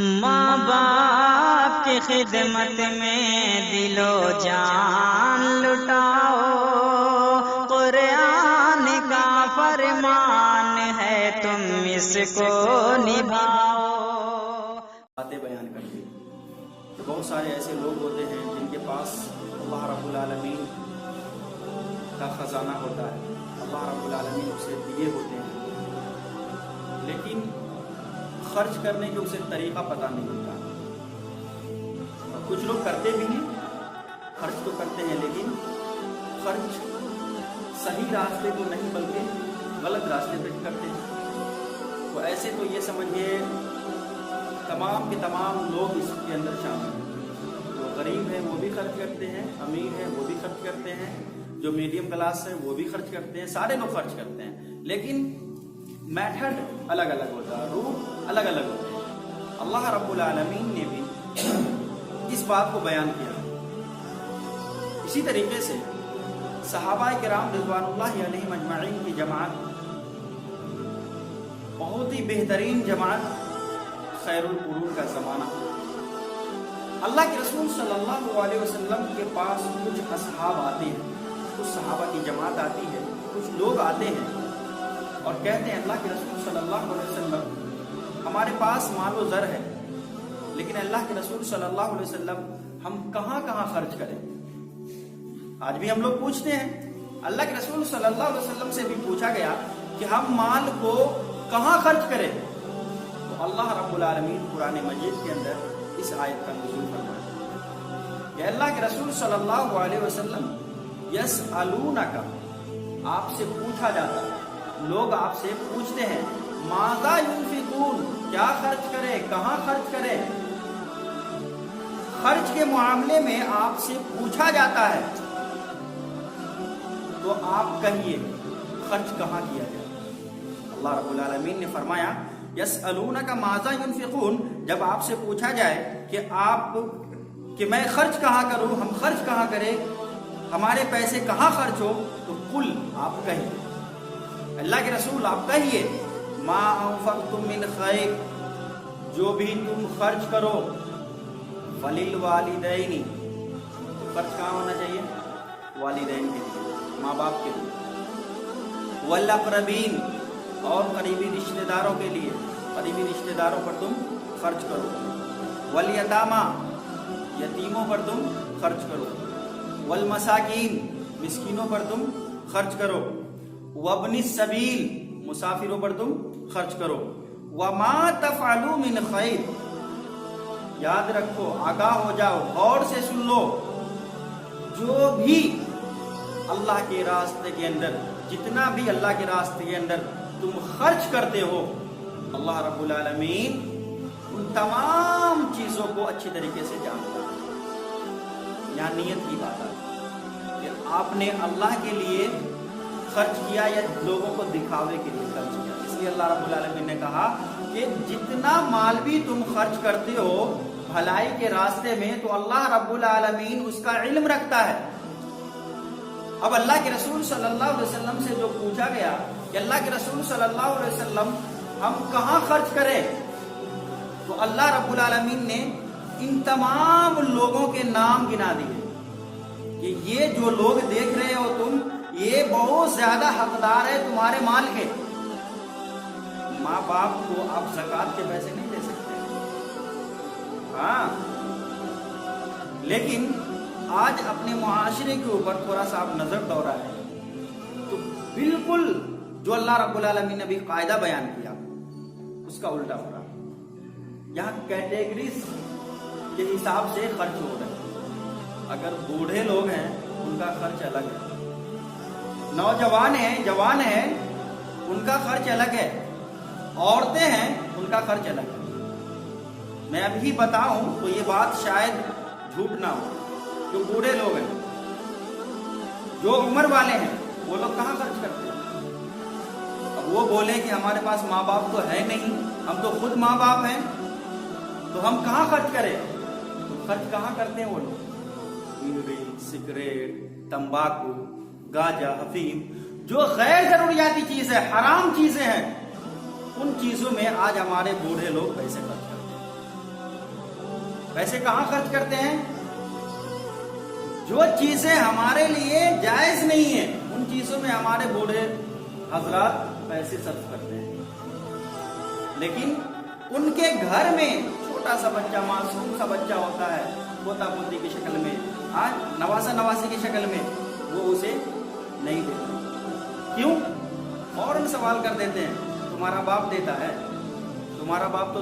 ماں باپ کی خدمت میں دل و جان لٹاؤ، قرآن کا فرمان ہے تم اس کو نبھاؤ۔ باتیں بیان کرتے کہ بہت سارے ایسے لوگ ہوتے ہیں جن کے پاس اللہ رب العالمین کا خزانہ ہوتا ہے، اللہ رب العالمین اسے دیے ہوتے ہیں، لیکن خرچ کرنے کے اسے طریقہ پتہ نہیں ہوتا۔ اور کچھ لوگ کرتے بھی ہیں، خرچ تو کرتے ہیں، لیکن خرچ صحیح راستے کو نہیں بلکہ غلط راستے پہ کرتے ہیں۔ تو ایسے تو یہ سمجھیے تمام کے تمام لوگ اس کے اندر شامل ہیں۔ جو غریب ہیں وہ بھی خرچ کرتے ہیں، امیر ہیں وہ بھی خرچ کرتے ہیں، جو میڈیم کلاس ہے وہ بھی خرچ کرتے ہیں، سارے لوگ خرچ کرتے ہیں، لیکن میتھڈ الگ الگ ہوتا ہے، روٹ الگ الگ ہوتے ہیں۔ اللہ رب العالمین نے بھی اس بات کو بیان کیا۔ اسی طریقے سے صحابہ کرام رضوان اللہ علیہم اجمعین کی جماعت بہت ہی بہترین جماعت، خیر القرون کا زمانہ۔ اللہ کے رسول صلی اللہ علیہ وسلم کے پاس کچھ اصحاب آتے ہیں، کچھ صحابہ کی جماعت آتی ہے، کچھ لوگ آتے ہیں اور کہتے ہیں اللہ کے رسول صلی اللہ علیہ وسلم ہمارے پاس مال و زر ہے، لیکن اللہ کے رسول صلی اللہ علیہ وسلم ہم کہاں کہاں خرچ کریں؟ آج بھی ہم لوگ پوچھتے ہیں، اللہ کے رسول صلی اللہ علیہ وسلم سے بھی پوچھا گیا کہ ہم مال کو کہاں خرچ کریں؟ تو اللہ رب العالمین قرآن مجید کے اندر اس آیت کا نزول فرمایا کہ اللہ کے رسول صلی اللہ علیہ وسلم یسألونک، آپ سے پوچھا جاتا ہے، لوگ آپ سے پوچھتے ہیں ماذا ينفقون، کیا خرچ کرے، کہاں خرچ کرے؟ خرچ کے معاملے میں آپ سے پوچھا جاتا ہے تو آپ کہیے خرچ کہاں کیا جائے؟ اللہ رب العالمین نے فرمایا یسألونک ماذا ينفقون، جب آپ سے پوچھا جائے کہ میں خرچ کہاں کروں، ہم خرچ کہاں کریں، ہمارے پیسے کہاں خرچ ہو، تو قل، آپ کہیے، اللہ کے رسول آپ کہیے، ما انفقتم من خیر، جو بھی تم خرچ کرو، فللوالدین، خرچ کہاں ہونا چاہیے؟ والدین کے لیے، ماں باپ کے لیے، والاقربین، اور قریبی رشتہ داروں کے لیے، قریبی رشتہ داروں پر تم خرچ کرو، والیتاما، یتیموں پر تم خرچ کرو، والمساکین، مسکینوں پر تم خرچ کرو، وابن السبیل، مسافروں پر تم خرچ کرو، وما تفعلوا من خیر، یاد رکھو، آگاہ ہو جاؤ، غور سے سن لو، جو بھی اللہ کے راستے کے اندر، جتنا بھی اللہ کے راستے کے اندر تم خرچ کرتے ہو، اللہ رب العالمین ان تمام چیزوں کو اچھی طریقے سے جانتا ہے۔ یہاں نیت کی بات ہے کہ آپ نے اللہ کے لیے خرچ کیا یا لوگوں کو دکھاوے کے لیے خرچ کیا۔ اس لیے اللہ رب العالمین نے کہا کہ جتنا مال بھی تم خرچ کرتے ہو بھلائی کے راستے میں، تو اللہ رب العالمین اس کا علم رکھتا ہے۔ اب اللہ کے رسول صلی اللہ علیہ وسلم سے جو پوچھا گیا کہ اللہ کے رسول صلی اللہ علیہ وسلم ہم کہاں خرچ کریں، تو اللہ رب العالمین نے ان تمام لوگوں کے نام گنا دیے کہ یہ جو لوگ دیکھ رہے ہو تم، یہ بہت زیادہ حقدار ہے تمہارے مال کے۔ ماں باپ کو آپ زکوٰۃ کے پیسے نہیں دے سکتے، ہاں، لیکن آج اپنے معاشرے کے اوپر تھوڑا سا آپ نظر دوڑائیں تو بالکل جو اللہ رب العالمین نے بھی قاعدہ بیان کیا اس کا الٹا ہو رہا۔ یہاں کیٹیگریز کے حساب سے خرچ ہو رہا ہے۔ اگر بوڑھے لوگ ہیں ان کا خرچ الگ ہے، نوجوان ہیں، جوان ہیں، ان کا خرچ الگ ہے، عورتیں ہیں، ان کا خرچ الگ ہے۔ میں ابھی بتاؤں تو یہ بات شاید جھوٹ نہ ہو، جو بوڑھے لوگ ہیں، جو عمر والے ہیں، وہ لوگ کہاں خرچ کرتے ہیں؟ اب وہ بولے کہ ہمارے پاس ماں باپ تو ہے نہیں، ہم تو خود ماں باپ ہیں، تو ہم کہاں خرچ کریں؟ تو خرچ کہاں کرتے ہیں وہ لوگ؟ بیڑی، سگریٹ، تمباکو، گاجا، حفیم، جو غیر ضروریاتی چیز ہے، حرام چیزیں ہیں، ان چیزوں میں آج ہمارے بوڑھے لوگ پیسے خرچ کرتے ہیں۔ پیسے کہاں خرچ کرتے ہیں؟ جو چیزیں ہمارے لیے جائز نہیں ہیں ان چیزوں میں ہمارے بوڑھے حضرات پیسے صرف کرتے ہیں، لیکن ان کے گھر میں چھوٹا سا بچہ، معصوم سا بچہ ہوتا ہے، پوتا پوتی کی شکل میں، آج نواسا نواسی کی شکل میں، وہ اسے نہیں دیتا۔ کیوں؟ فوراً سوال کر دیتے ہیں تمہارا باپ دیتا ہے، تمہارا باپ تو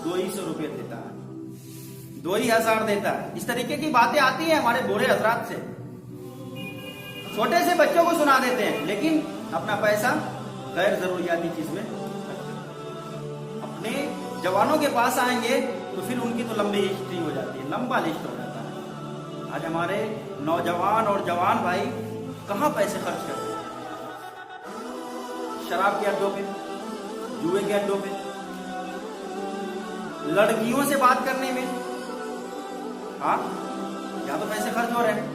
200 روپے دیتا ہے، 2000 دیتا ہے۔ اس طریقے کی باتیں آتی ہیں ہمارے بوڑھے حضرات سے، چھوٹے سے بچوں کو سنا دیتے ہیں، لیکن اپنا پیسہ غیر ضروریاتی چیز میں اپنے جوانوں کے پاس آئیں گے تو پھر ان کی تو لمبی ہسٹری ہو جاتی ہے، لمبا لسٹ ہو جاتا ہے۔ آج ہمارے نوجوان اور جوان بھائی کہاں پیسے خرچ کرتے ہیں؟ شراب کے اڈوں پہ، جوئے کے اڈوں پہ، لڑکیوں سے بات کرنے میں، ہاں یا تو پیسے خرچ ہو رہے ہیں۔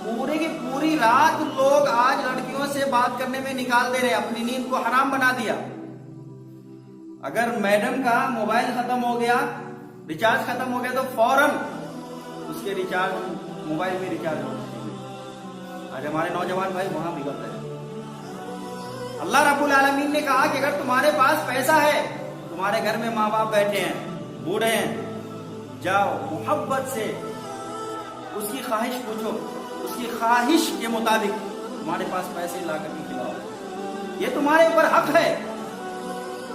پوری کی پوری رات لوگ آج لڑکیوں سے بات کرنے میں نکال دے رہے ہیں، اپنی نیند کو حرام بنا دیا۔ اگر میڈم کا موبائل ختم ہو گیا، ریچارج ختم ہو گیا تو فوراً اس کے ریچارج موبائل میں ریچارج ہو جائے۔ آج ہمارے نوجوان بھائی وہاں بگڑ رہے ہیں۔ اللہ رب العالمین نے کہا کہ اگر تمہارے پاس پیسہ ہے، تمہارے گھر میں ماں باپ بیٹھے ہیں، بوڑھے ہیں، جاؤ محبت سے اس کی خواہش پوچھو، اس کی خواہش کے مطابق تمہارے پاس پیسے لا کر کے کھلاؤ، یہ تمہارے اوپر حق ہے۔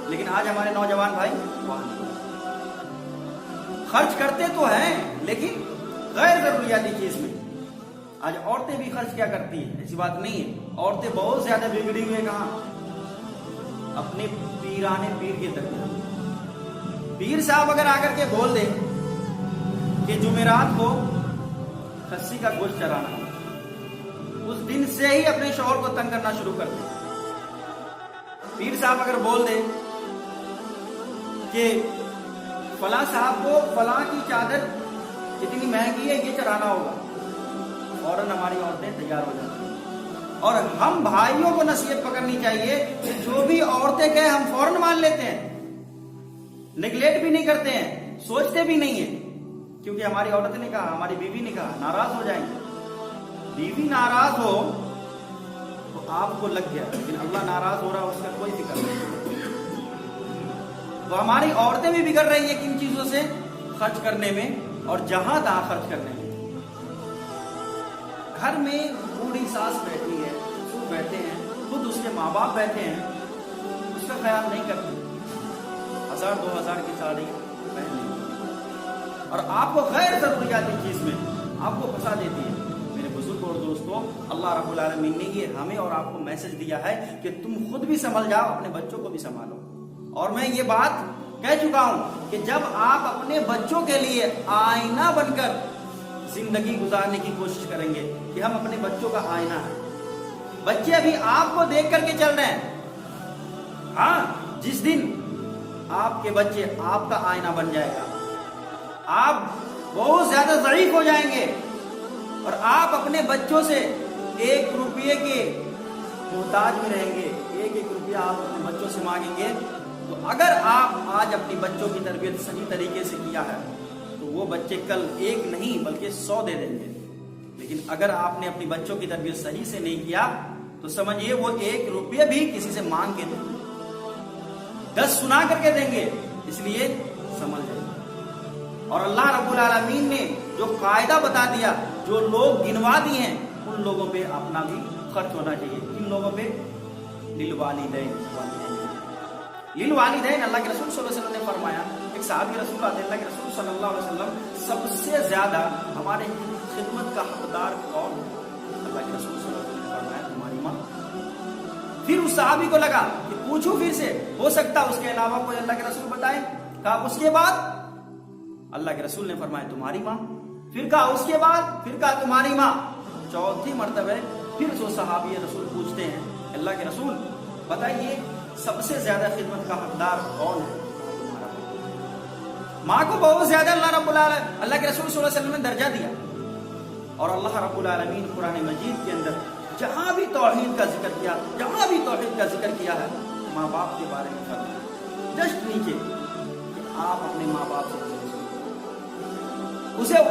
لیکن آج ہمارے نوجوان بھائی خرچ کرتے تو ہیں لیکن غیر ضروریاتی چیز میں۔ آج عورتیں بھی خرچ کیا کرتی ہیں، ایسی بات نہیں ہے، عورتیں بہت زیادہ بگڑی ہوئی ہیں۔ کہاں؟ اپنے پیرانے پیر کے درمیان۔ پیر صاحب اگر آ کر کے بول دیں کہ جمعرات کو کھسی کا گوشت چرانا، اس دن سے ہی اپنے شوہر کو تنگ کرنا شروع کر دیں۔ پیر صاحب اگر بول دیں کہ فلاں صاحب کو فلاں کی چادر اتنی مہنگی ہے، یہ چرانا ہوگا، فوراً ہماری عورتیں تیار ہو جاتی ہیں۔ اور ہم بھائیوں کو نصیحت پکڑنی چاہیے کہ جو بھی عورتیں کہیں ہم فوراً مان لیتے ہیں، نگلیکٹ بھی نہیں کرتے ہیں، سوچتے بھی نہیں ہیں، کیونکہ ہماری عورت نے کہا، ہماری بیوی نے کہا، ناراض ہو جائیں گے۔ بیوی ناراض ہو تو آپ کو لگ گیا، لیکن اللہ ناراض ہو رہا ہے اس کا کوئی فکر نہیں۔ تو ہماری عورتیں بھی بگڑ رہی ہیں کن چیزوں سے؟ خرچ کرنے میں، اور جہاں تہاں خرچ کرنے میں۔ گھر میں بوڑھی ساس بیٹھی ہے، سسر بیٹھے ہیں، خود اس کے ماں باپ بیٹھے ہیں، اس کا خیال نہیں کرتے، 1000-2000 کی ساڑی پہن لی اور آپ کو غیر ضروریاتی چیز میں آپ کو پھنسا دیتی ہے۔ میرے بزرگ اور دوستوں، اللہ رب العالمین نے یہ ہمیں اور آپ کو میسج دیا ہے کہ تم خود بھی سنبھل جاؤ، اپنے بچوں کو بھی سنبھالو۔ اور میں یہ بات کہہ چکا ہوں کہ جب آپ اپنے بچوں کے لیے آئینہ بن کر زندگی گزارنے کی کوشش کریں گے کہ ہم اپنے بچوں کا آئینہ ہیں، بچے ابھی آپ کو دیکھ کر کے چل رہے ہیں، ہاں جس دن آپ کے بچے آپ کا آئینہ بن جائے گا، آپ بہت زیادہ ضعیف ہو جائیں گے اور آپ اپنے بچوں سے 1 روپے کے محتاج میں رہیں گے، 1 روپیہ آپ اپنے بچوں سے مانگیں گے۔ تو اگر آپ آج اپنی بچوں کی تربیت صحیح طریقے سے کیا ہے تو وہ بچے کل 1 نہیں بلکہ 100 دے دیں گے، لیکن اگر آپ نے اپنی بچوں کی تربیت صحیح سے نہیں کیا تو سمجھیے وہ 1 روپیہ بھی کسی سے مانگ کے دیں گے، 10 سنا کر کے دیں گے، اس لیے سمجھ جائیں گے۔ اور اللہ رب العالمین نے جو قاعدہ بتا دیا، جو لوگ گنوا دیے ہیں، ان لوگوں پہ اپنا بھی خرچ ہونا چاہیے۔ کن لوگوں پہ؟ للوالدین، للوالدین۔ اللہ کے رسول صلی اللہ علیہ وسلم نے فرمایا، ایک صحابی رسول آتے اللہ کے رسول صلی اللہ علیہ وسلم سب سے زیادہ ہمارے خدمت کا حقدار کون؟ اللہ کے رسول صلی اللہ علیہ وسلم نے فرمایا تمہاری ماں۔ پھر اس صحابی کو لگا کہ پوچھو پھر سے، ہو سکتا اس کے علاوہ کوئی اللہ کے رسول بتائے۔ کہا اس کے بعد؟ اللہ کے رسول نے فرمایا تمہاری ماں۔ پھر کہا اس کے بعد؟ پھر کہا تمہاری ماں۔ چوتھی مرتبہ پھر جو صحابی رسول پوچھتے ہیں اللہ کے رسول بتائیے سب سے زیادہ خدمت کا حقدار کون ہے؟ تمہارا ماں کو بہت زیادہ اللہ کے رسول صلی اللہ علیہ وسلم نے درجہ دیا۔ اور اللہ رب العالمین قرآن مجید کے اندر جہاں بھی توحید کا ذکر کیا، جہاں بھی توحید کا ذکر کیا ہے، ماں باپ کے بارے میں فرمایا جسٹ نیچے کہ آپ اپنے ماں باپ سے اسے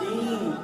3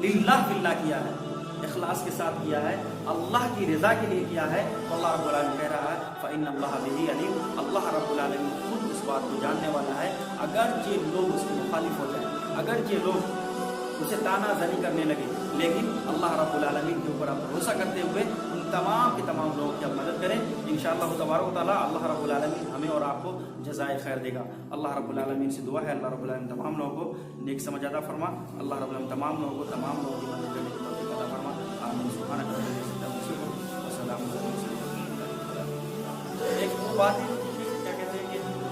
للہ فلّہ کیا ہے، اخلاص کے ساتھ کیا ہے، اللہ کی رضا کے لیے کیا ہے، تو اللہ رب العالمین کہہ رہا ہے فَإِنَّ اللَّهَ بِهِ عَلِيمٌ، اللہ رب العالمین خود اس بات کو جاننے والا ہے۔ اگرچہ لوگ اس کے مخالف ہو جائیں، اگرچہ لوگ اسے تانا زنی کرنے لگے، لیکن اللہ رب العالمین کے اوپر آپ بھروسہ کرتے ہوئے ان تمام کے تمام لوگوں کی آپ مدد کریں، انشاءاللہ تبارک و تعالیٰ اللہ رب العالمین ہمیں اور آپ کو جزائے خیر دے گا۔ اللہ رب العالمین سے دعا ہے اللہ رب العالمین تمام لوگوں کو نیک سمجھ عطا فرما، اللہ رب العالمین تمام لوگوں کو تمام لوگوں کی مدد کرنے کی توفیق عطا فرما۔ آمین سبحانک اللہم و بحمدک، السلام علیکم۔ ایک بات ہے